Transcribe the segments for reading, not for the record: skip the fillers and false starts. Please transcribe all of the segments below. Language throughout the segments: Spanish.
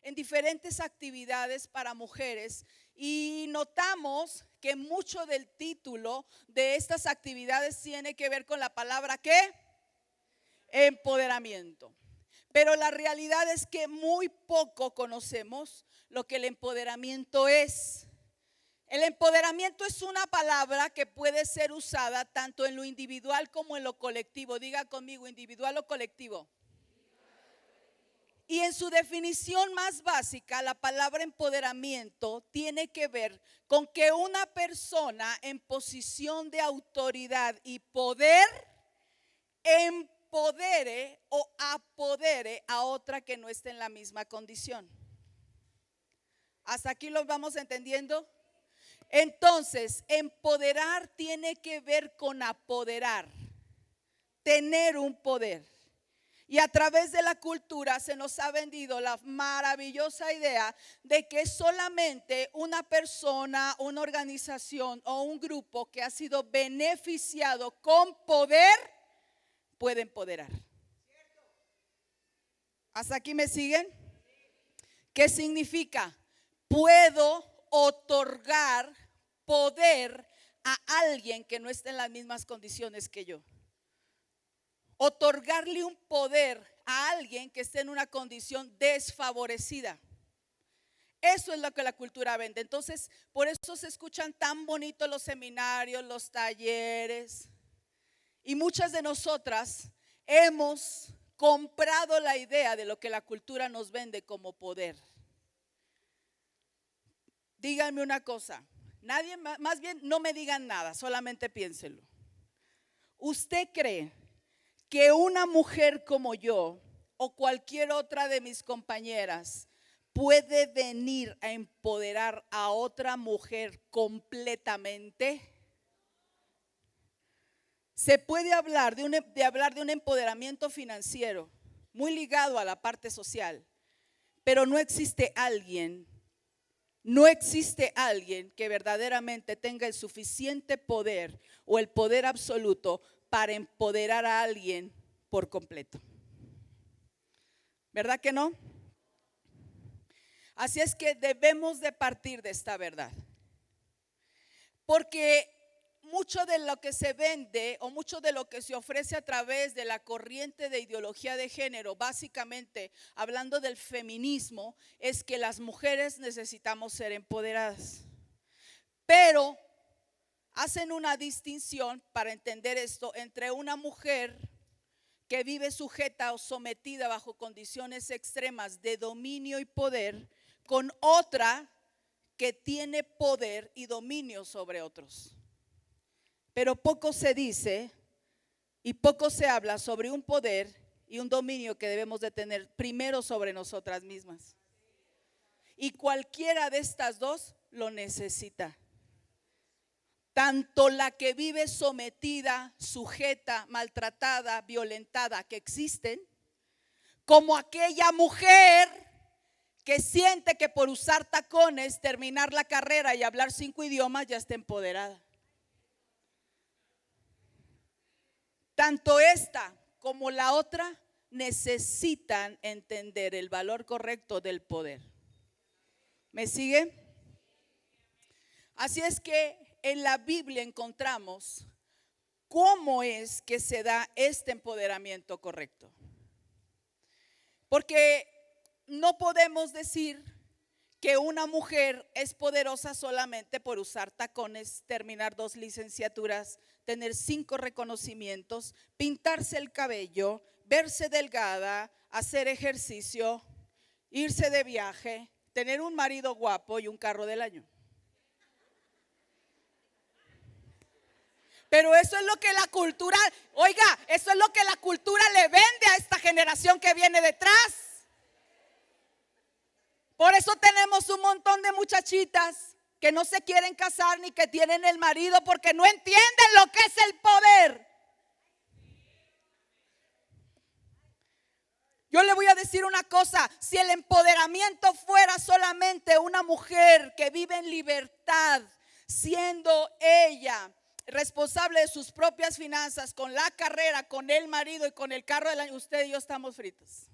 en diferentes actividades para mujeres y notamos que mucho del título de estas actividades tiene que ver con la palabra ¿qué? Empoderamiento. Pero la realidad es que muy poco conocemos lo que el empoderamiento es. El empoderamiento es una palabra que puede ser usada tanto en lo individual como en lo colectivo. Diga conmigo, individual o colectivo. Y en su definición más básica, la palabra empoderamiento tiene que ver con que una persona en posición de autoridad y poder empodere o apodere a otra que no esté en la misma condición. ¿Hasta aquí lo vamos entendiendo? Entonces, empoderar tiene que ver con apoderar, tener un poder. Y a través de la cultura se nos ha vendido la maravillosa idea de que solamente una persona, una organización o un grupo que ha sido beneficiado con poder puede empoderar. ¿Hasta aquí me siguen? ¿Qué significa? Puedo otorgar poder a alguien que no esté en las mismas condiciones que yo. Otorgarle un poder a alguien que esté en una condición desfavorecida. Eso es lo que la cultura vende. Entonces, por eso se escuchan tan bonitos los seminarios, los talleres. Y muchas de nosotras hemos comprado la idea de lo que la cultura nos vende como poder. Díganme una cosa, nadie más bien no me digan nada, solamente piénselo. ¿Usted cree que una mujer como yo o cualquier otra de mis compañeras puede venir a empoderar a otra mujer completamente? Se puede hablar de un empoderamiento financiero muy ligado a la parte social, pero no existe alguien que verdaderamente tenga el suficiente poder o el poder absoluto para empoderar a alguien por completo. ¿Verdad que no? Así es que debemos de partir de esta verdad. Porque mucho de lo que se vende o mucho de lo que se ofrece a través de la corriente de ideología de género, básicamente hablando del feminismo, es que las mujeres necesitamos ser empoderadas. Pero hacen una distinción para entender esto entre una mujer que vive sujeta o sometida bajo condiciones extremas de dominio y poder con otra que tiene poder y dominio sobre otros. Pero poco se dice y poco se habla sobre un poder y un dominio que debemos de tener primero sobre nosotras mismas. Y cualquiera de estas dos lo necesita. Tanto la que vive sometida, sujeta, maltratada, violentada, que existen, como aquella mujer que siente que por usar tacones, terminar la carrera y hablar 5 idiomas ya está empoderada. Tanto esta como la otra necesitan entender el valor correcto del poder. ¿Me sigue? Así es que en la Biblia encontramos cómo es que se da este empoderamiento correcto. Porque no podemos decir que una mujer es poderosa solamente por usar tacones, terminar 2 licenciaturas, tener 5 reconocimientos, pintarse el cabello, verse delgada, hacer ejercicio, irse de viaje, tener un marido guapo y un carro del año. Pero eso es lo que la cultura, oiga, eso es lo que la cultura le vende a esta generación que viene detrás. Por eso tenemos un montón de muchachitas que no se quieren casar ni que tienen el marido porque no entienden lo que es el poder. Yo le voy a decir una cosa, si el empoderamiento fuera solamente una mujer que vive en libertad, siendo ella responsable de sus propias finanzas, con la carrera, con el marido y con el carro del año, usted y yo estamos fritos.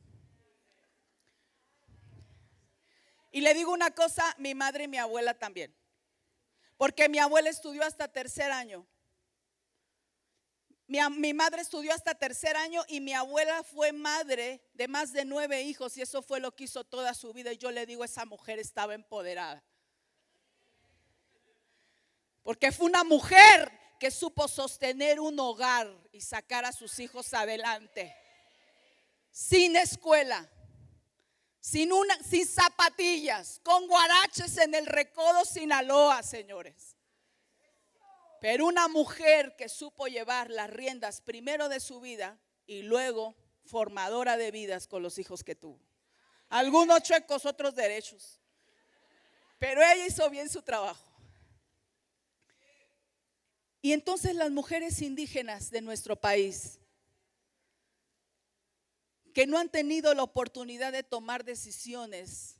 Y le digo una cosa, mi madre y mi abuela también. Porque mi abuela estudió hasta tercer año. Mi madre estudió hasta tercer año y mi abuela fue madre de más de 9 hijos y eso fue lo que hizo toda su vida. Y yo le digo, esa mujer estaba empoderada. Porque fue una mujer que supo sostener un hogar y sacar a sus hijos adelante. Sin escuela, sin zapatillas, con guaraches en el Recodo, Sinaloa, señores. Pero una mujer que supo llevar las riendas primero de su vida y luego formadora de vidas con los hijos que tuvo. Algunos chuecos, otros derechos. Pero ella hizo bien su trabajo. Y entonces las mujeres indígenas de nuestro país, que no han tenido la oportunidad de tomar decisiones,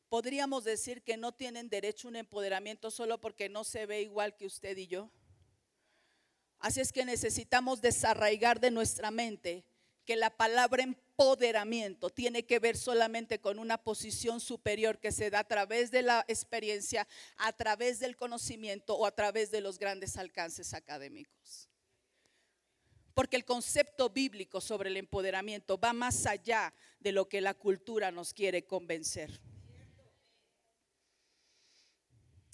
podríamos decir que no tienen derecho a un empoderamiento solo porque no se ve igual que usted y yo. Así es que necesitamos desarraigar de nuestra mente que la palabra empoderamiento tiene que ver solamente con una posición superior que se da a través de la experiencia, a través del conocimiento o a través de los grandes alcances académicos. Porque el concepto bíblico sobre el empoderamiento va más allá de lo que la cultura nos quiere convencer.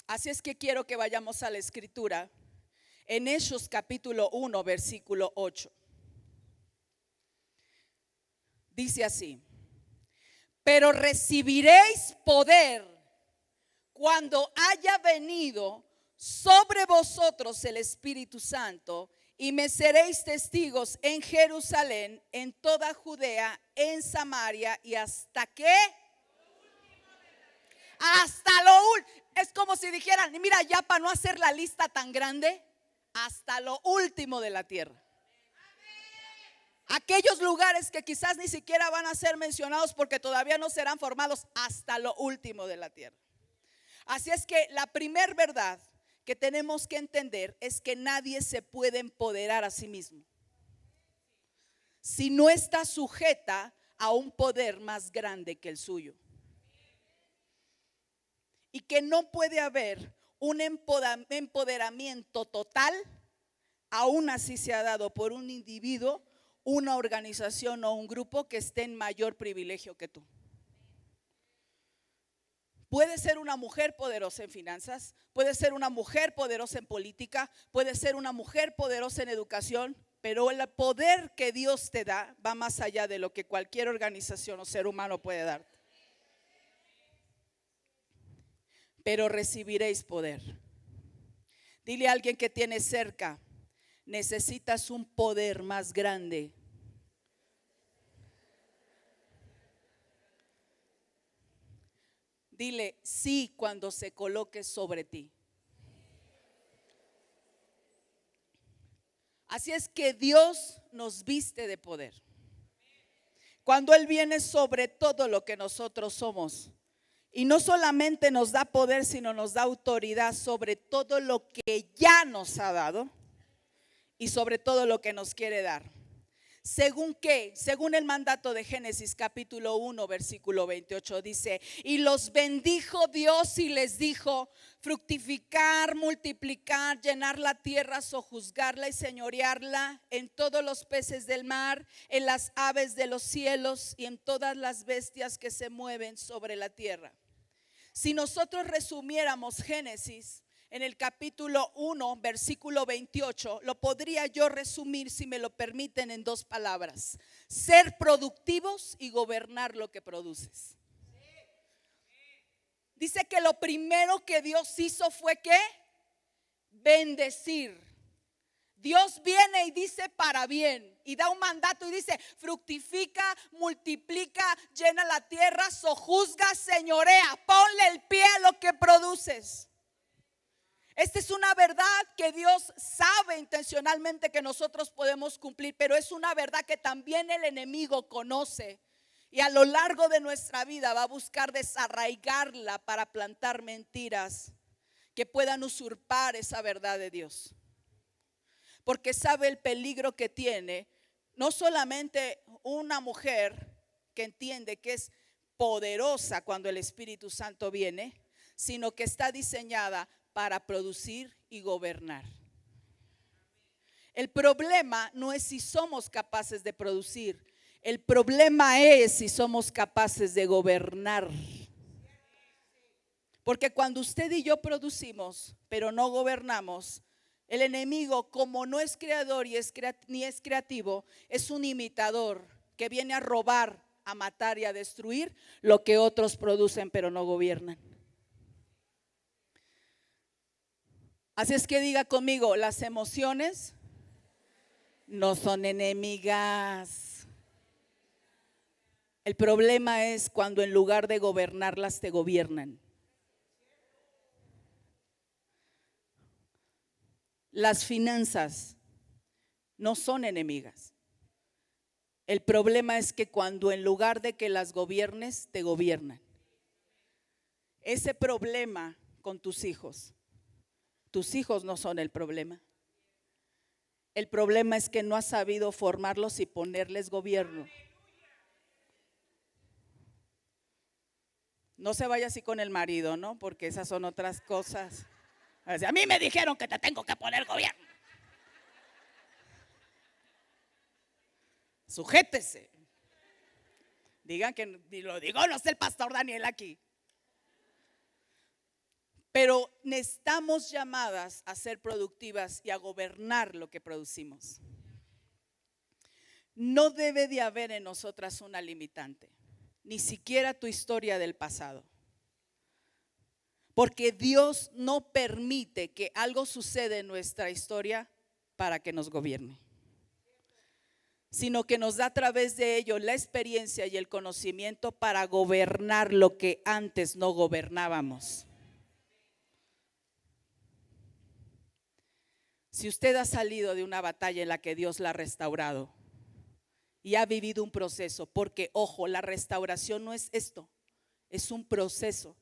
Así es que quiero que vayamos a la escritura en Hechos capítulo 1 versículo 8. Dice así: pero recibiréis poder cuando haya venido sobre vosotros el Espíritu Santo, y me seréis testigos en Jerusalén, en toda Judea, en Samaria y hasta ¿qué? Hasta lo último. Es como si dijeran, mira, ya para no hacer la lista tan grande, hasta lo último de la tierra. Aquellos lugares que quizás ni siquiera van a ser mencionados porque todavía no serán formados, hasta lo último de la tierra. Así es que la primer verdad que tenemos que entender es que nadie se puede empoderar a sí mismo si no está sujeta a un poder más grande que el suyo. Y que no puede haber un empoderamiento total, aún así se ha dado por un individuo, una organización o un grupo que esté en mayor privilegio que tú. Puede ser una mujer poderosa en finanzas, puede ser una mujer poderosa en política, puede ser una mujer poderosa en educación, pero el poder que Dios te da va más allá de lo que cualquier organización o ser humano puede darte. Pero recibiréis poder. Dile a alguien que tienes cerca, necesitas un poder más grande. Dile sí cuando se coloque sobre ti. Así es que Dios nos viste de poder. Cuando Él viene sobre todo lo que nosotros somos. Y no solamente nos da poder, sino nos da autoridad sobre todo lo que ya nos ha dado y sobre todo lo que nos quiere dar. ¿Según qué? Según el mandato de Génesis capítulo 1 versículo 28 dice: y los bendijo Dios y les dijo: fructificar, multiplicar, llenar la tierra, sojuzgarla y señorearla, en todos los peces del mar, en las aves de los cielos y en todas las bestias que se mueven sobre la tierra. Si nosotros resumiéramos Génesis en el capítulo 1, versículo 28, lo podría yo resumir, si me lo permiten, en 2 palabras: ser productivos y gobernar lo que produces. Dice que lo primero que Dios hizo fue ¿qué? Bendecir. Dios viene y dice para bien y da un mandato y dice: fructifica, multiplica, llena la tierra, sojuzga, señorea, ponle el pie a lo que produces. Esta es una verdad que Dios sabe intencionalmente que nosotros podemos cumplir, pero es una verdad que también el enemigo conoce y a lo largo de nuestra vida va a buscar desarraigarla para plantar mentiras que puedan usurpar esa verdad de Dios. Porque sabe el peligro que tiene no solamente una mujer que entiende que es poderosa cuando el Espíritu Santo viene, sino que está diseñada para producir y gobernar. El problema no es si somos capaces de producir, el problema es si somos capaces de gobernar. Porque cuando usted y yo producimos, pero no gobernamos, el enemigo, como no es creador ni es creativo, es un imitador que viene a robar, a matar y a destruir lo que otros producen, pero no gobiernan. Así es que diga conmigo, las emociones no son enemigas. El problema es cuando en lugar de gobernarlas te gobiernan. Las finanzas no son enemigas. El problema es que cuando en lugar de que las gobiernes, te gobiernan. Ese problema con tus hijos no son el problema. El problema es que no has sabido formarlos y ponerles gobierno. No se vaya así con el marido, ¿no? Porque esas son otras cosas. A mí me dijeron que te tengo que poner gobierno. Sujétese. Digan que lo digo, no es el pastor Daniel aquí. Pero estamos llamadas a ser productivas y a gobernar lo que producimos. No debe de haber en nosotras una limitante, ni siquiera tu historia del pasado. Porque Dios no permite que algo suceda en nuestra historia para que nos gobierne, sino que nos da a través de ello la experiencia y el conocimiento para gobernar lo que antes no gobernábamos. Si usted ha salido de una batalla en la que Dios la ha restaurado y ha vivido un proceso, porque ojo, la restauración no es esto, es un proceso.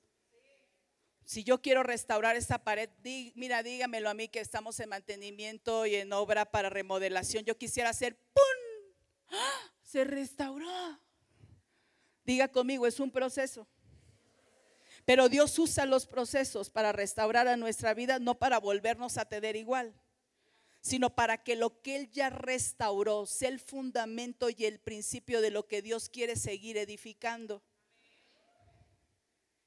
Si yo quiero restaurar esta pared, mira, dígamelo a mí que estamos en mantenimiento y en obra para remodelación. Yo quisiera hacer ¡pum! ¡Ah! Se restauró. Diga conmigo, es un proceso. Pero Dios usa los procesos para restaurar a nuestra vida, no para volvernos a tener igual, sino para que lo que Él ya restauró sea el fundamento y el principio de lo que Dios quiere seguir edificando.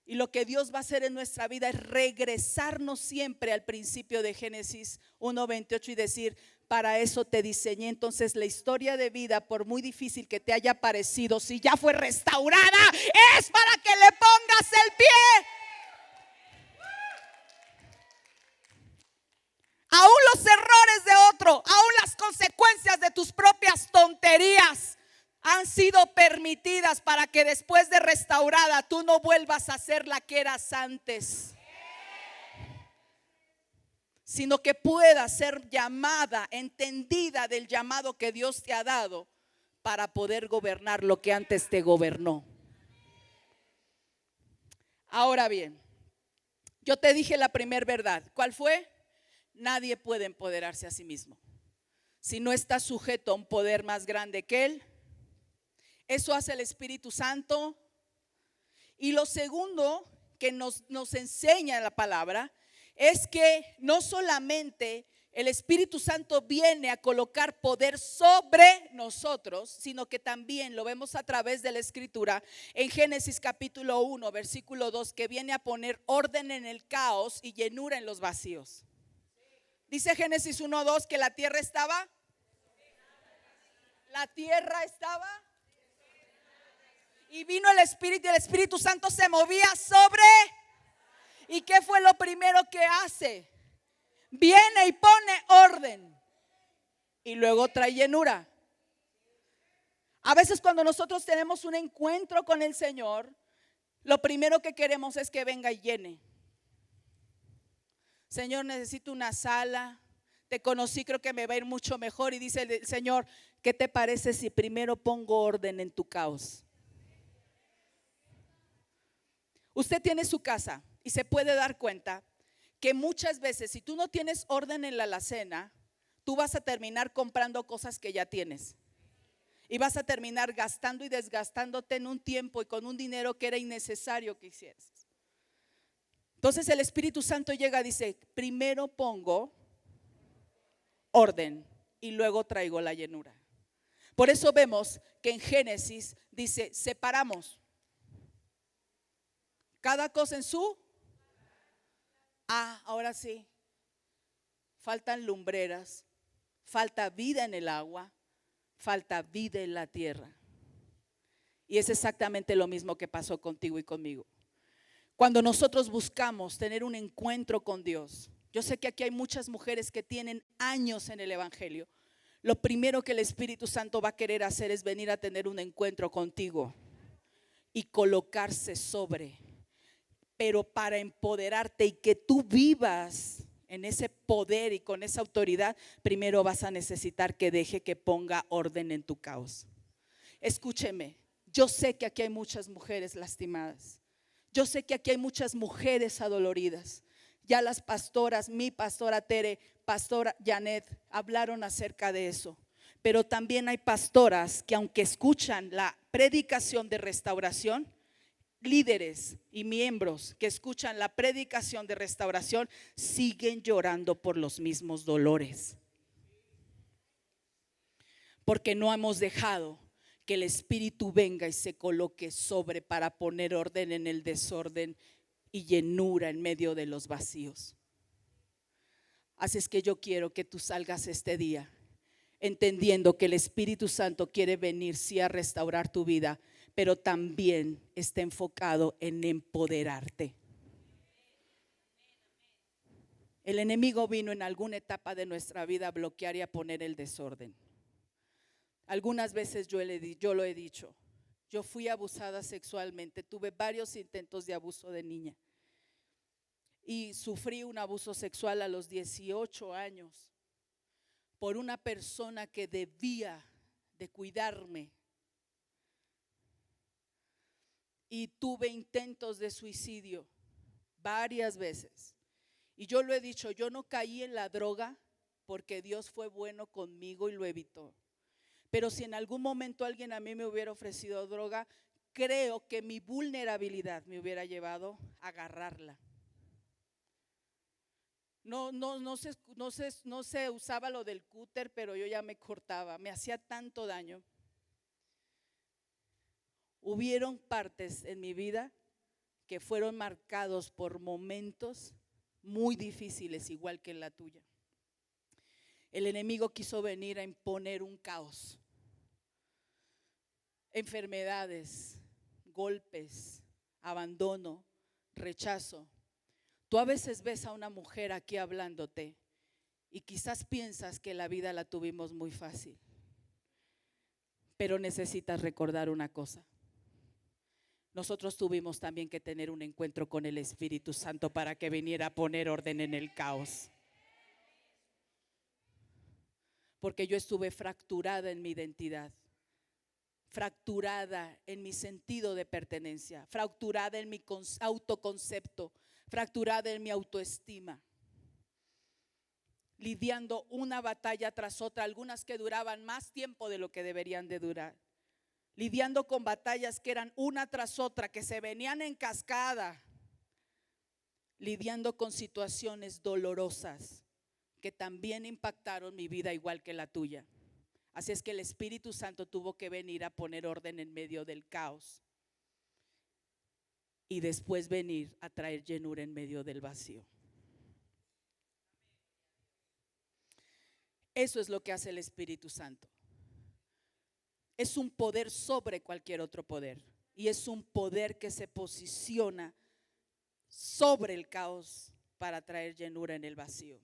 Y lo que Dios va a hacer en nuestra vida es regresarnos siempre al principio de Génesis 1:28 y decir, para eso te diseñé. Entonces la historia de vida, por muy difícil que te haya parecido, si ya fue restaurada, es para que le pongas el pie. Aún los errores de otro, aún las consecuencias de tus propias tonterías han sido permitidas para que después de restaurada tú no vuelvas a ser la que eras antes, sino que puedas ser llamada, entendida del llamado que Dios te ha dado para poder gobernar lo que antes te gobernó. Ahora bien, yo te dije la primera verdad. ¿Cuál fue? Nadie puede empoderarse a sí mismo si no está sujeto a un poder más grande que él. Eso hace el Espíritu Santo. Y lo segundo que nos enseña la palabra es que no solamente el Espíritu Santo viene a colocar poder sobre nosotros, sino que también lo vemos a través de la Escritura en Génesis capítulo 1, versículo 2, que viene a poner orden en el caos y llenura en los vacíos. Dice Génesis 1:2 que la tierra estaba y vino el Espíritu y el Espíritu Santo se movía sobre. ¿Y qué fue lo primero que hace? Viene y pone orden y luego trae llenura. A veces cuando nosotros tenemos un encuentro con el Señor, lo primero que queremos es que venga y llene. Señor, necesito una sala. Te conocí, creo que me va a ir mucho mejor. Y dice el Señor, ¿qué te parece si primero pongo orden en tu caos? Usted tiene su casa y se puede dar cuenta que muchas veces si tú no tienes orden en la alacena, tú vas a terminar comprando cosas que ya tienes. Y vas a terminar gastando y desgastándote en un tiempo y con un dinero que era innecesario que hicieras. Entonces el Espíritu Santo llega y dice, primero pongo orden y luego traigo la llenura. Por eso vemos que en Génesis dice, separamos cada cosa en su. Ahora sí, faltan lumbreras, falta vida en el agua, falta vida en la tierra. Y es exactamente lo mismo que pasó contigo y conmigo. Cuando nosotros buscamos tener un encuentro con Dios, yo sé que aquí hay muchas mujeres que tienen años en el Evangelio. Lo primero que el Espíritu Santo va a querer hacer es venir a tener un encuentro contigo y colocarse sobre. Pero para empoderarte y que tú vivas en ese poder y con esa autoridad, primero vas a necesitar que deje que ponga orden en tu caos. Escúcheme, yo sé que aquí hay muchas mujeres lastimadas. Yo sé que aquí hay muchas mujeres adoloridas. Ya las pastoras, mi pastora Tere, pastora Janet, hablaron acerca de eso. Pero también hay pastoras que aunque escuchan la predicación de restauración, líderes y miembros que escuchan la predicación de restauración, siguen llorando por los mismos dolores. Porque no hemos dejado que el Espíritu venga y se coloque sobre para poner orden en el desorden y llenura en medio de los vacíos. Así es que yo quiero que tú salgas este día entendiendo que el Espíritu Santo quiere venir sí a restaurar tu vida, pero también está enfocado en empoderarte. El enemigo vino en alguna etapa de nuestra vida a bloquear y a poner el desorden. Algunas veces yo lo he dicho, yo fui abusada sexualmente, tuve varios intentos de abuso de niña y sufrí un abuso sexual a los 18 años por una persona que debía de cuidarme. Y tuve intentos de suicidio varias veces. Y yo lo he dicho, yo no caí en la droga porque Dios fue bueno conmigo y lo evitó. Pero si en algún momento alguien a mí me hubiera ofrecido droga, creo que mi vulnerabilidad me hubiera llevado a agarrarla. No se usaba lo del cúter, pero yo ya me cortaba, me hacía tanto daño. Hubieron partes en mi vida que fueron marcados por momentos muy difíciles, igual que en la tuya. El enemigo quiso venir a imponer un caos, enfermedades, golpes, abandono, rechazo. Tú a veces ves a una mujer aquí hablándote y quizás piensas que la vida la tuvimos muy fácil, pero necesitas recordar una cosa. Nosotros tuvimos también que tener un encuentro con el Espíritu Santo para que viniera a poner orden en el caos. Porque yo estuve fracturada en mi identidad, fracturada en mi sentido de pertenencia, fracturada en mi autoconcepto, fracturada en mi autoestima, lidiando una batalla tras otra, algunas que duraban más tiempo de lo que deberían de durar. Lidiando con batallas que eran una tras otra, que se venían en cascada, lidiando con situaciones dolorosas que también impactaron mi vida igual que la tuya. Así es que el Espíritu Santo tuvo que venir a poner orden en medio del caos y después venir a traer llenura en medio del vacío. Eso es lo que hace el Espíritu Santo. Es un poder sobre cualquier otro poder y es un poder que se posiciona sobre el caos para traer llenura en el vacío.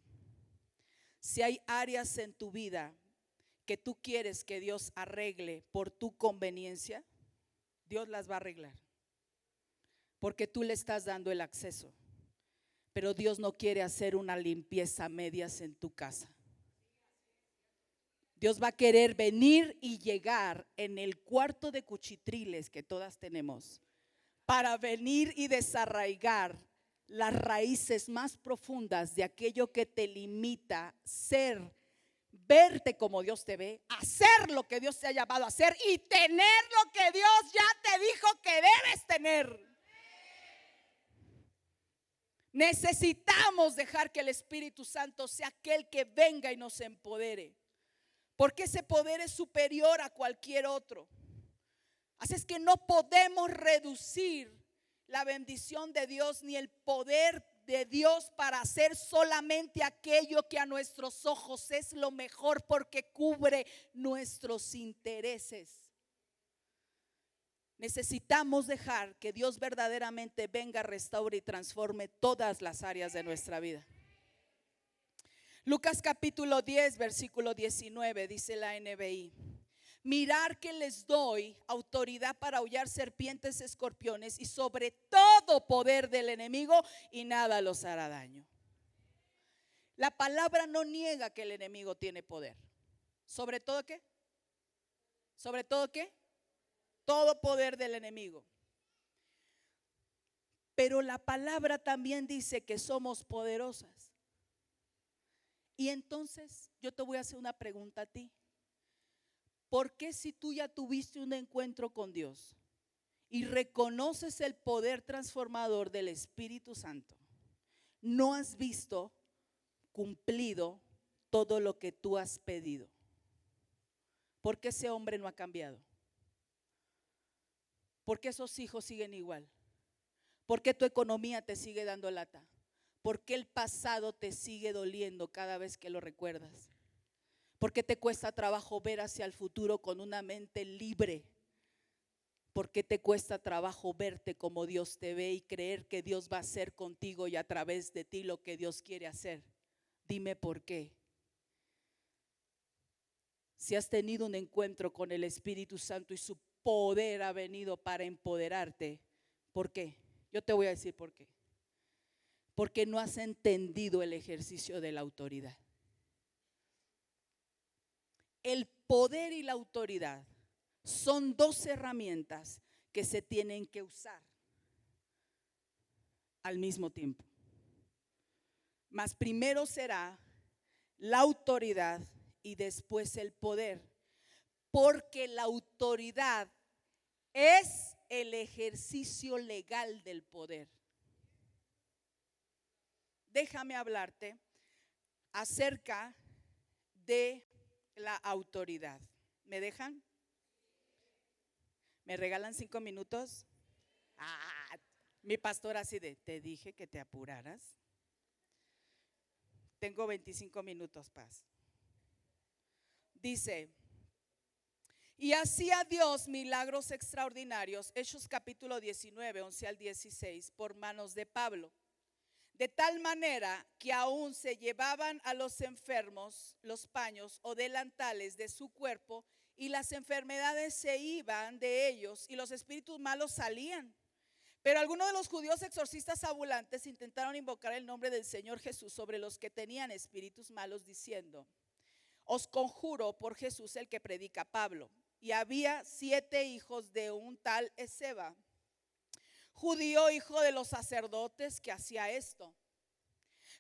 Si hay áreas en tu vida que tú quieres que Dios arregle por tu conveniencia, Dios las va a arreglar, porque tú le estás dando el acceso. Pero Dios no quiere hacer una limpieza a medias en tu casa. Dios va a querer venir y llegar en el cuarto de cuchitriles que todas tenemos para venir y desarraigar las raíces más profundas de aquello que te limita ser verte como Dios te ve, hacer lo que Dios te ha llamado a hacer y tener lo que Dios ya te dijo que debes tener. Necesitamos dejar que el Espíritu Santo sea aquel que venga y nos empodere, porque ese poder es superior a cualquier otro. Así es que no podemos reducir la bendición de Dios ni el poder de Dios para hacer solamente aquello que a nuestros ojos es lo mejor, porque cubre nuestros intereses. Necesitamos dejar que Dios verdaderamente venga, restaure y transforme todas las áreas de nuestra vida. Lucas capítulo 10, versículo 19, dice la NBI: mirar que les doy autoridad para aullar serpientes, escorpiones y sobre todo poder del enemigo, y nada los hará daño. La palabra no niega que el enemigo tiene poder. ¿Sobre todo qué? ¿Sobre todo qué? Todo poder del enemigo. Pero la palabra también dice que somos poderosas. Y entonces yo te voy a hacer una pregunta a ti. ¿Por qué, si tú ya tuviste un encuentro con Dios y reconoces el poder transformador del Espíritu Santo, no has visto cumplido todo lo que tú has pedido? ¿Por qué ese hombre no ha cambiado? ¿Por qué esos hijos siguen igual? ¿Por qué tu economía te sigue dando lata? ¿Por qué el pasado te sigue doliendo cada vez que lo recuerdas? ¿Por qué te cuesta trabajo ver hacia el futuro con una mente libre? ¿Por qué te cuesta trabajo verte como Dios te ve y creer que Dios va a hacer contigo y a través de ti lo que Dios quiere hacer? Dime por qué. Si has tenido un encuentro con el Espíritu Santo y su poder ha venido para empoderarte, ¿por qué? Yo te voy a decir por qué. Porque no has entendido el ejercicio de la autoridad. El poder y la autoridad son dos herramientas que se tienen que usar al mismo tiempo. Mas primero será la autoridad y después el poder, porque la autoridad es el ejercicio legal del poder. Déjame hablarte acerca de la autoridad. ¿Me dejan? ¿Me regalan 5 minutos? Mi pastor así de: te dije que te apuraras. Tengo 25 minutos, paz. Dice: y hacía Dios milagros extraordinarios, Hechos capítulo 19, 11 al 16, por manos de Pablo. De tal manera que aún se llevaban a los enfermos los paños o delantales de su cuerpo, y las enfermedades se iban de ellos y los espíritus malos salían. Pero algunos de los judíos exorcistas ambulantes intentaron invocar el nombre del Señor Jesús sobre los que tenían espíritus malos, diciendo: os conjuro por Jesús el que predica Pablo. Y había 7 hijos de un tal Esceva, judío, hijo de los sacerdotes, que hacía esto.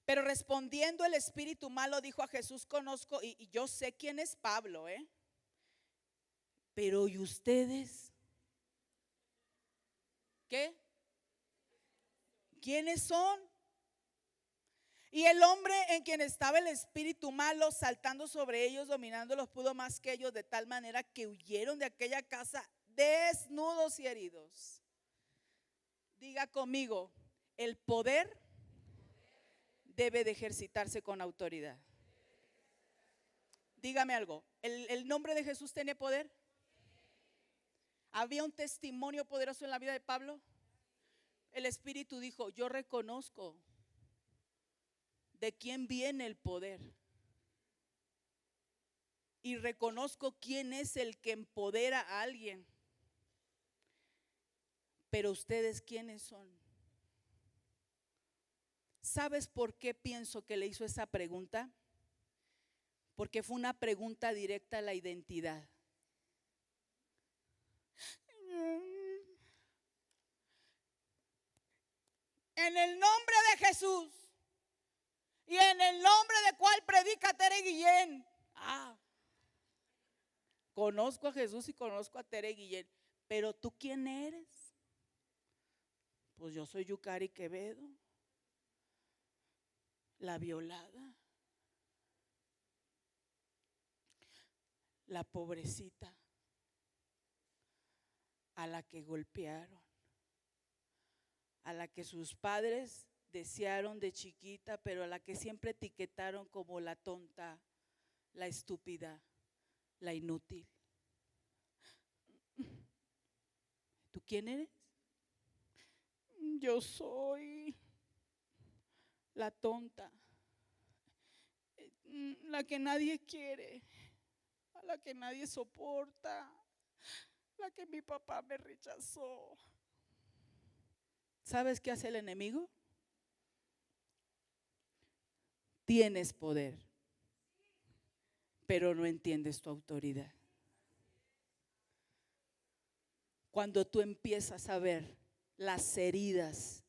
Pero respondiendo el espíritu malo dijo a Jesús: conozco y yo sé quién es Pablo, pero ¿y ustedes qué? ¿Quiénes son? Y el hombre en quien estaba el espíritu malo, saltando sobre ellos, dominándolos, pudo más que ellos, de tal manera que huyeron de aquella casa desnudos y heridos. Diga conmigo: el poder debe de ejercitarse con autoridad. Dígame algo, ¿el nombre de Jesús tiene poder? ¿Había un testimonio poderoso en la vida de Pablo? El Espíritu dijo: yo reconozco de quién viene el poder y reconozco quién es el que empodera a alguien. Pero ustedes, ¿quiénes son? ¿Sabes por qué pienso que le hizo esa pregunta? Porque fue una pregunta directa a la identidad. En el nombre de Jesús y en el nombre de cual predica Tere Guillén. Ah, conozco a Jesús y conozco a Tere Guillén, pero ¿tú quién eres? Pues yo soy Yukari Quevedo, la violada, la pobrecita, a la que golpearon, a la que sus padres desearon de chiquita, pero a la que siempre etiquetaron como la tonta, la estúpida, la inútil. ¿Tú quién eres? Yo soy la tonta, la que nadie quiere, a la que nadie soporta, la que mi papá me rechazó. ¿Sabes qué hace el enemigo? Tienes poder, pero no entiendes tu autoridad. Cuando tú empiezas a ver las heridas,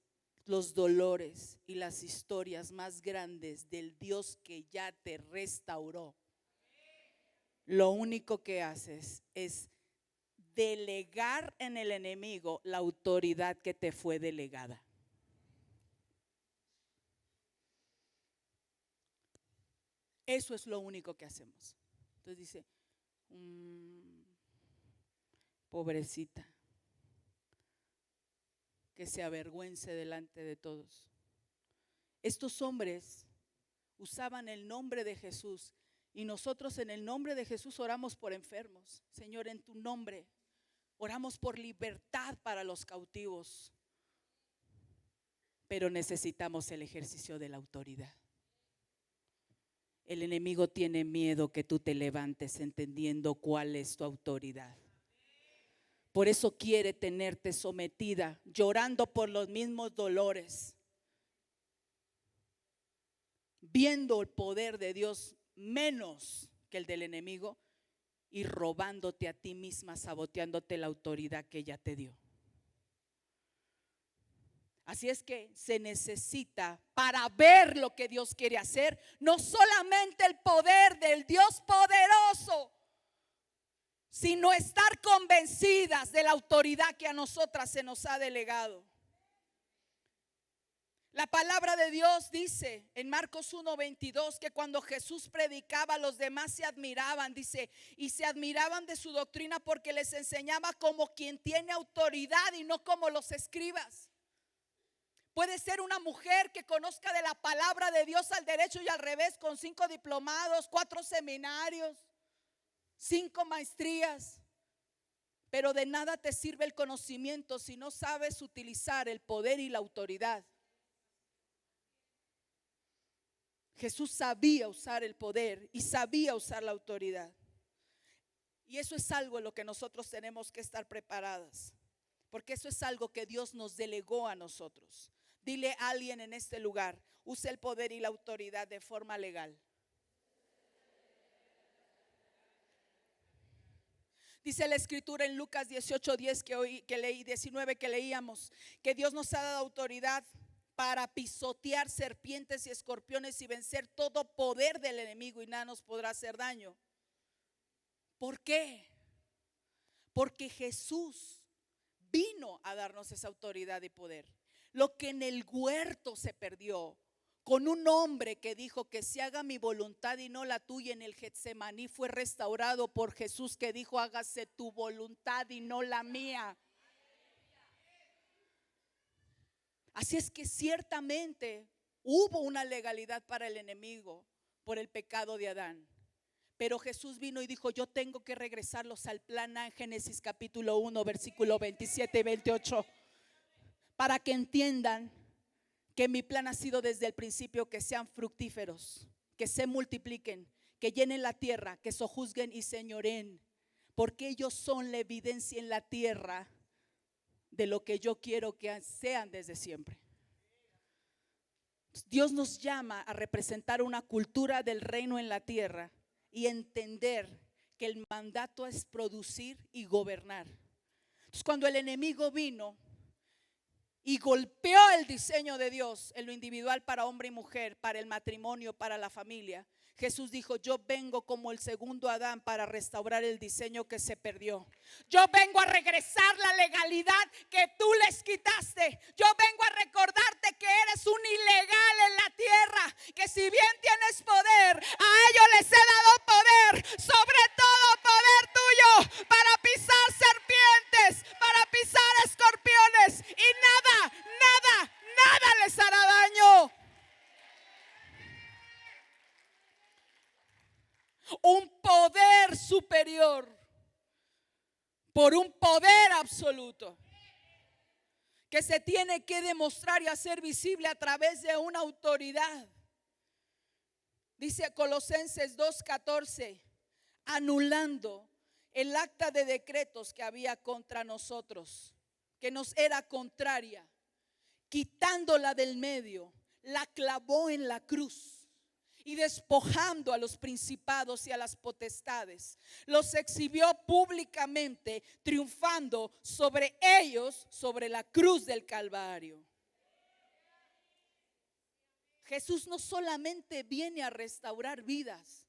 los dolores y las historias más grandes del Dios que ya te restauró, lo único que haces es delegar en el enemigo la autoridad que te fue delegada. Eso es lo único que hacemos. Entonces dice, pobrecita, que se avergüence delante de todos. Estos hombres usaban el nombre de Jesús y nosotros en el nombre de Jesús oramos por enfermos. Señor, en tu nombre oramos por libertad para los cautivos, pero necesitamos el ejercicio de la autoridad. El enemigo tiene miedo que tú te levantes entendiendo cuál es tu autoridad. Por eso quiere tenerte sometida, llorando por los mismos dolores, viendo el poder de Dios menos que el del enemigo y robándote a ti misma, saboteándote la autoridad que ella te dio. Así es que se necesita, para ver lo que Dios quiere hacer, no solamente el poder del Dios poderoso, sino estar convencidas de la autoridad que a nosotras se nos ha delegado. La palabra de Dios dice en Marcos 1:22 que cuando Jesús predicaba, los demás se admiraban, dice, y se admiraban de su doctrina porque les enseñaba como quien tiene autoridad y no como los escribas. Puede ser una mujer que conozca de la palabra de Dios al derecho y al revés, con 5 diplomados, 4 seminarios, 5 maestrías, pero de nada te sirve el conocimiento si no sabes utilizar el poder y la autoridad. Jesús sabía usar el poder y sabía usar la autoridad. Y eso es algo en lo que nosotros tenemos que estar preparadas, porque eso es algo que Dios nos delegó a nosotros. Dile a alguien en este lugar, use el poder y la autoridad de forma legal. Dice la escritura en Lucas 18:10 que leí, 19 que leíamos, que Dios nos ha dado autoridad para pisotear serpientes y escorpiones y vencer todo poder del enemigo y nada nos podrá hacer daño. ¿Por qué? Porque Jesús vino a darnos esa autoridad y poder. Lo que en el huerto se perdió con un hombre que dijo que se haga mi voluntad y no la tuya, en el Getsemaní fue restaurado por Jesús que dijo hágase tu voluntad y no la mía. Así es que ciertamente hubo una legalidad para el enemigo por el pecado de Adán. Pero Jesús vino y dijo, yo tengo que regresarlos al plan A en Génesis capítulo 1, versículo 27 y 28. Para que entiendan que mi plan ha sido desde el principio que sean fructíferos, que se multipliquen, que llenen la tierra, que sojuzguen y señoren. Porque ellos son la evidencia en la tierra de lo que yo quiero que sean desde siempre. Dios nos llama a representar una cultura del reino en la tierra y entender que el mandato es producir y gobernar. Entonces, cuando el enemigo vino y golpeó el diseño de Dios en lo individual para hombre y mujer, para el matrimonio, para la familia, Jesús dijo: yo vengo como el segundo Adán para restaurar el diseño que se perdió. Yo vengo a regresar la legalidad que tú les quitaste. Yo vengo a recordarte que eres un ilegal en la tierra, que si bien tienes poder, a ellos les he dado poder, sobre todo poder tuyo, para pisar serpientes, para pisar escorpiones, y nada les hará daño. Un poder superior por un poder absoluto que se tiene que demostrar y hacer visible a través de una autoridad. Dice Colosenses 2:14, anulando el acta de decretos que había contra nosotros, que nos era contraria, quitándola del medio, la clavó en la cruz. Y despojando a los principados y a las potestades, los exhibió públicamente, triunfando sobre ellos, sobre la cruz del Calvario. Jesús no solamente viene a restaurar vidas,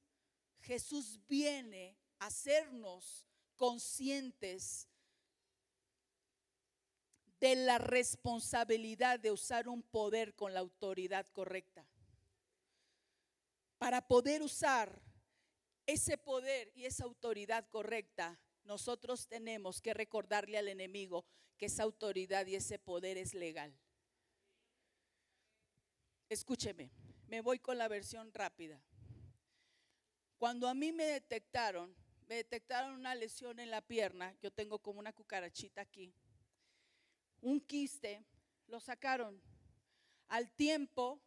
Jesús viene a hacernos conscientes de la responsabilidad de usar un poder con la autoridad correcta. Para poder usar ese poder y esa autoridad correcta, nosotros tenemos que recordarle al enemigo que esa autoridad y ese poder es legal. Escúcheme, me voy con la versión rápida. Cuando a mí me detectaron una lesión en la pierna, yo tengo como una cucarachita aquí, un quiste, lo sacaron. Al tiempo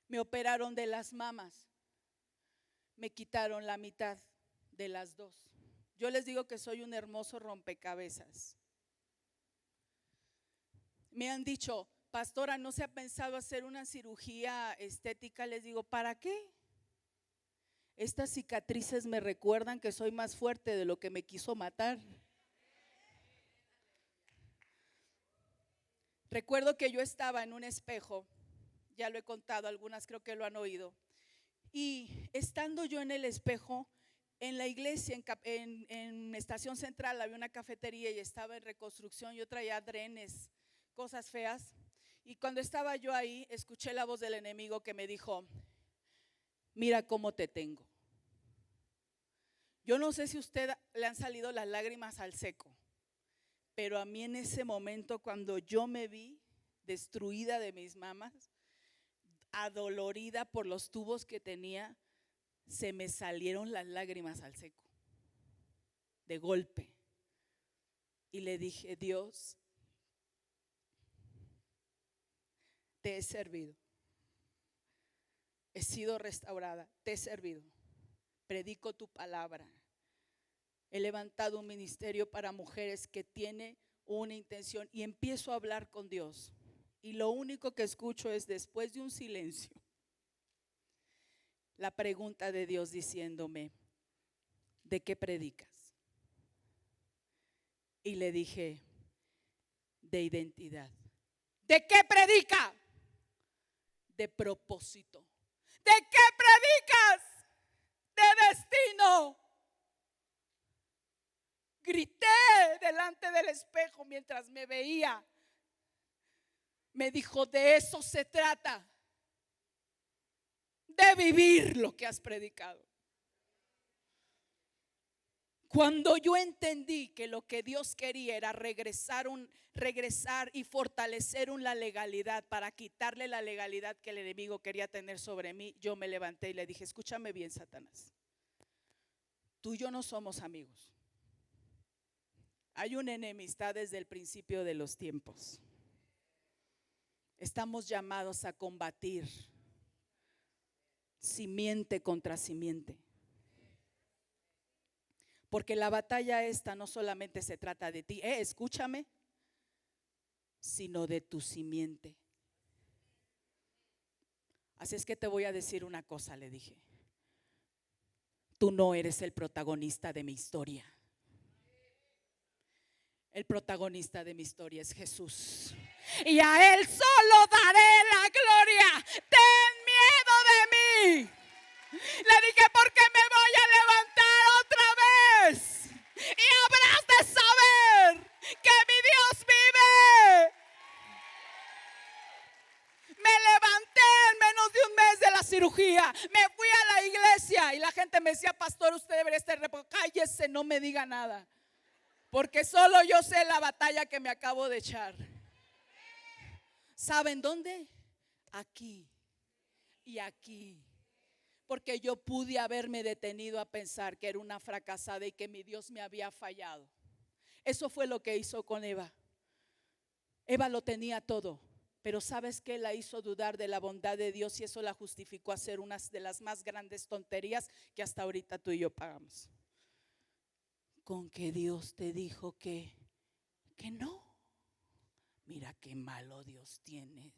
me operaron de las mamas. Me quitaron la mitad de las dos. Yo les digo que soy un hermoso rompecabezas. Me han dicho: pastora, ¿no se ha pensado hacer una cirugía estética? Les digo: ¿para qué? Estas cicatrices me recuerdan que soy más fuerte de lo que me quiso matar. Recuerdo que yo estaba en un espejo, ya lo he contado, algunas creo que lo han oído. Y estando yo en el espejo, en la iglesia, en Estación Central, había una cafetería y estaba en reconstrucción. Yo traía drenes, cosas feas. Y cuando estaba yo ahí, escuché la voz del enemigo que me dijo: mira cómo te tengo. Yo no sé si a usted le han salido las lágrimas al seco, pero a mí en ese momento, cuando yo me vi destruida de mis mamas, adolorida por los tubos que tenía, se me salieron las lágrimas al seco, de golpe. Y le dije: Dios, te he servido, he sido restaurada, te he servido, predico tu palabra, he levantado un ministerio para mujeres que tiene una intención, y empiezo a hablar con Dios. Y lo único que escucho es, después de un silencio, la pregunta de Dios diciéndome: ¿de qué predicas? Y le dije: de identidad. ¿De qué predica? De propósito. ¿De qué predicas? De destino. Grité delante del espejo mientras me veía. Me dijo: de eso se trata, de vivir lo que has predicado. Cuando yo entendí que lo que Dios quería era regresar y fortalecer la legalidad para quitarle la legalidad que el enemigo quería tener sobre mí, yo me levanté y le dije: escúchame bien, Satanás, tú y yo no somos amigos. Hay una enemistad desde el principio de los tiempos. Estamos llamados a combatir simiente contra simiente. Porque la batalla esta no solamente se trata de ti, escúchame, sino de tu simiente. Así es que te voy a decir una cosa, le dije: tú no eres el protagonista de mi historia. El protagonista de mi historia es Jesús, y a Él solo daré la gloria. Ten miedo de mí. Le cirugía, me fui a la iglesia y la gente me decía, pastor, usted debería estar cállese, no me diga nada, porque solo yo sé la batalla que me acabo de echar. ¿Saben dónde? Aquí y aquí. Porque yo pude haberme detenido a pensar que era una fracasada y que mi Dios me había fallado. Eso fue lo que hizo con Eva. Eva lo tenía todo, pero ¿sabes qué? La hizo dudar de la bondad de Dios y eso la justificó a hacer una de las más grandes tonterías que hasta ahorita tú y yo pagamos. Con que Dios te dijo que no. Mira qué malo Dios tienes.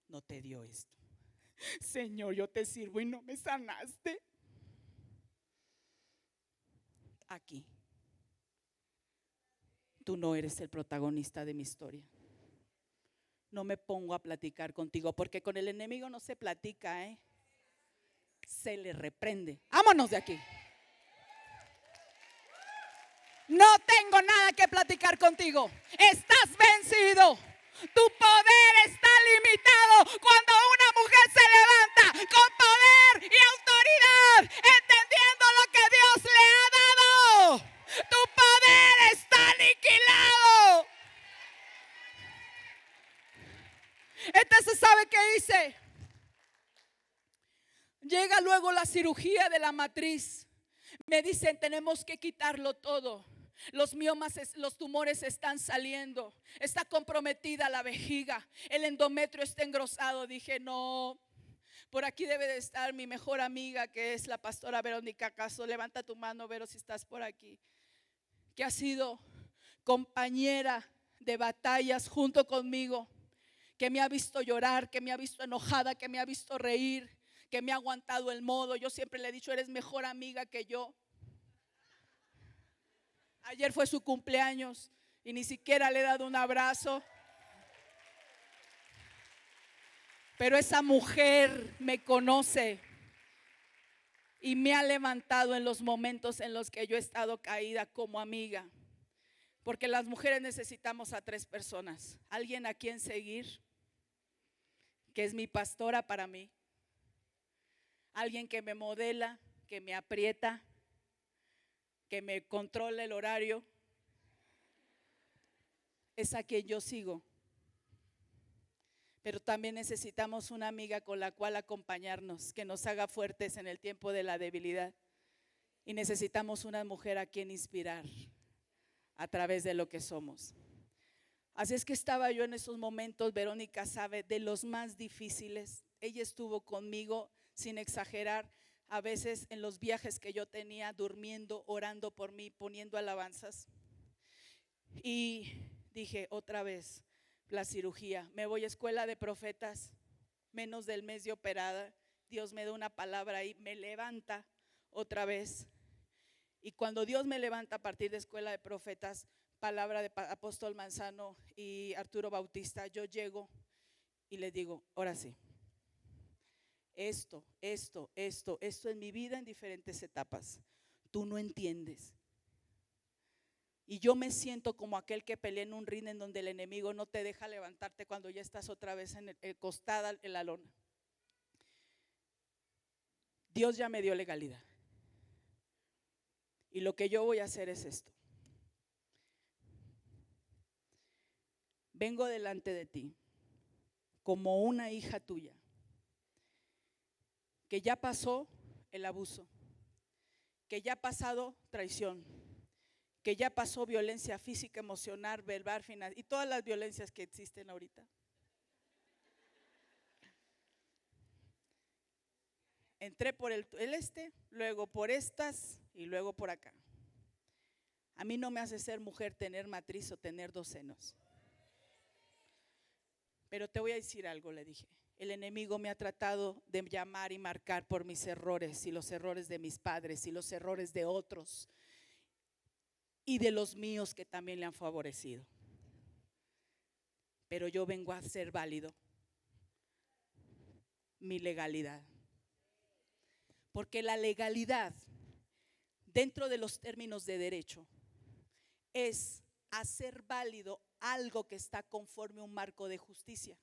No te dio esto. Señor, yo te sirvo y no me sanaste. Aquí. Tú no eres el protagonista de mi historia. No me pongo a platicar contigo, porque con el enemigo no se platica, se le reprende. Vámonos de aquí. No tengo nada que platicar contigo. Estás vencido. Tu poder está limitado cuando una mujer se levanta con poder y autoridad, entendiendo lo que Dios le ha dado. Tu poder está aniquilado. Entonces, ¿sabe qué hice? Llega luego la cirugía de la matriz. Me dicen, tenemos que quitarlo todo. Los miomas, los tumores están saliendo. Está comprometida la vejiga. El endometrio está engrosado. Dije, no. Por aquí debe de estar mi mejor amiga, que es la pastora Verónica Caso. Levanta tu mano, Vero, si estás por aquí. Que ha sido compañera de batallas junto conmigo. Que me ha visto llorar, que me ha visto enojada, que me ha visto reír, que me ha aguantado el modo. Yo siempre le he dicho, eres mejor amiga que yo. Ayer fue su cumpleaños y ni siquiera le he dado un abrazo. Pero esa mujer me conoce y me ha levantado en los momentos en los que yo he estado caída como amiga. Porque las mujeres necesitamos a 3 personas. Alguien a quien seguir, que es mi pastora para mí. Alguien que me modela, que me aprieta, que me controla el horario. Es a quien yo sigo. Pero también necesitamos una amiga con la cual acompañarnos, que nos haga fuertes en el tiempo de la debilidad. Y necesitamos una mujer a quien inspirar a través de lo que somos. Así es que estaba yo en esos momentos, Verónica sabe, de los más difíciles. Ella estuvo conmigo, sin exagerar, a veces en los viajes que yo tenía, durmiendo, orando por mí, poniendo alabanzas. Y dije, otra vez la cirugía. Me voy a escuela de profetas, menos del mes de operada. Dios me da una palabra y me levanta otra vez. Y cuando Dios me levanta a partir de escuela de profetas, palabra de apóstol Manzano y Arturo Bautista, yo llego y les digo, ahora sí, esto en mi vida en diferentes etapas, tú no entiendes. Y yo me siento como aquel que pelea en un ring en donde el enemigo no te deja levantarte cuando ya estás otra vez acostada en la lona. Dios ya me dio legalidad. Y lo que yo voy a hacer es esto. Vengo delante de ti como una hija tuya que ya pasó el abuso, que ya ha pasado traición, que ya pasó violencia física, emocional, verbal, final y todas las violencias que existen ahorita. Entré por el luego por estas y luego por acá. A mí no me hace ser mujer tener matriz o tener 2 senos. Pero te voy a decir algo, le dije. El enemigo me ha tratado de llamar y marcar por mis errores y los errores de mis padres y los errores de otros y de los míos que también le han favorecido. Pero yo vengo a ser válido mi legalidad. Porque la legalidad, dentro de los términos de derecho, es hacer válido algo que está conforme a un marco de justicia.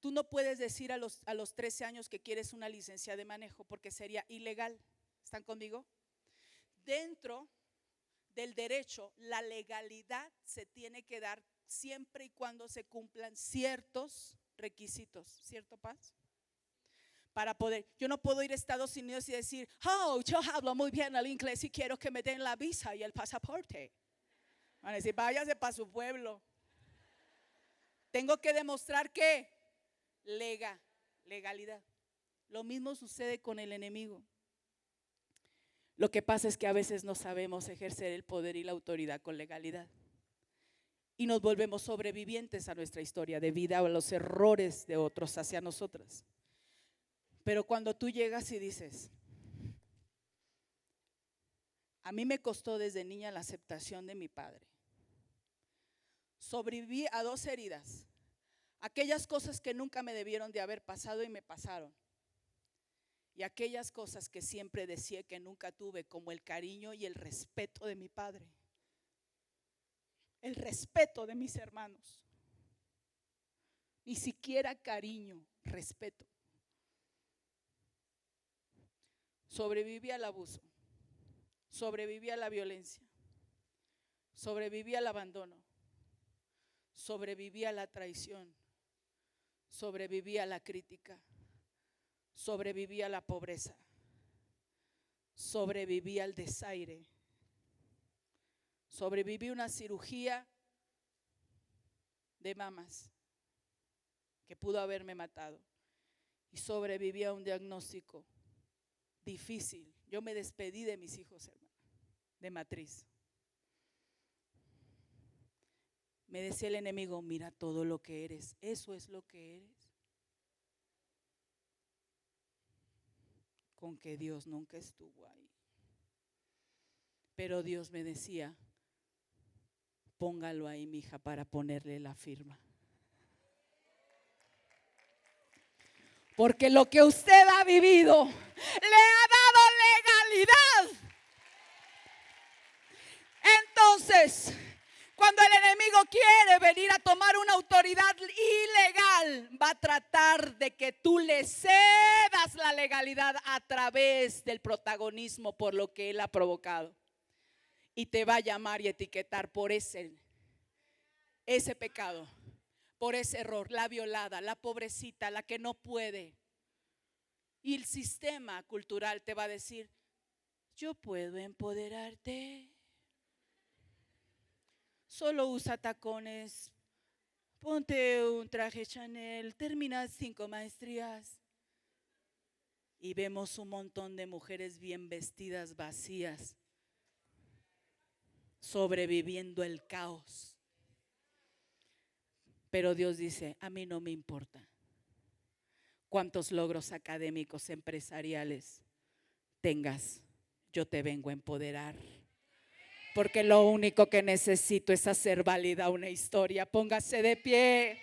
Tú no puedes decir a los 13 años que quieres una licencia de manejo porque sería ilegal. ¿Están conmigo? Dentro del derecho, la legalidad se tiene que dar siempre y cuando se cumplan ciertos requisitos, ¿cierto, Paz? Para poder, yo no puedo ir a Estados Unidos y decir, oh, yo hablo muy bien el inglés y quiero que me den la visa y el pasaporte. Van a decir, váyase para su pueblo. Tengo que demostrar que legalidad. Lo mismo sucede con el enemigo. Lo que pasa es que a veces no sabemos ejercer el poder y la autoridad con legalidad. Y nos volvemos sobrevivientes a nuestra historia de vida o a los errores de otros hacia nosotras. Pero cuando tú llegas y dices, a mí me costó desde niña la aceptación de mi padre. Sobreviví a 2 heridas. Aquellas cosas que nunca me debieron de haber pasado y me pasaron. Y aquellas cosas que siempre decía que nunca tuve, como el cariño y el respeto de mi padre. El respeto de mis hermanos. Ni siquiera cariño, respeto. Sobreviví al abuso, sobreviví a la violencia, sobreviví al abandono, sobreviví a la traición, sobreviví a la crítica, sobreviví a la pobreza, sobreviví al desaire, sobreviví a una cirugía de mamas que pudo haberme matado y sobreviví a un diagnóstico difícil. Yo me despedí de mis hijos, hermano, de matriz. Me decía el enemigo, mira todo lo que eres, eso es lo que eres. Con que Dios nunca estuvo ahí. Pero Dios me decía, póngalo ahí, mija, para ponerle la firma. Porque lo que usted ha vivido le ha dado legalidad. Entonces, cuando el enemigo quiere venir a tomar una autoridad ilegal, va a tratar de que tú le cedas la legalidad a través del protagonismo por lo que él ha provocado. Y te va a llamar y etiquetar por ese pecado, por ese error, la violada, la pobrecita, la que no puede. Y el sistema cultural te va a decir, yo puedo empoderarte. Solo usa tacones, ponte un traje Chanel, termina 5 maestrías. Y vemos un montón de mujeres bien vestidas, vacías, sobreviviendo el caos. Pero Dios dice, a mí no me importa cuántos logros académicos, empresariales tengas, yo te vengo a empoderar. Porque lo único que necesito es hacer válida una historia. Póngase de pie.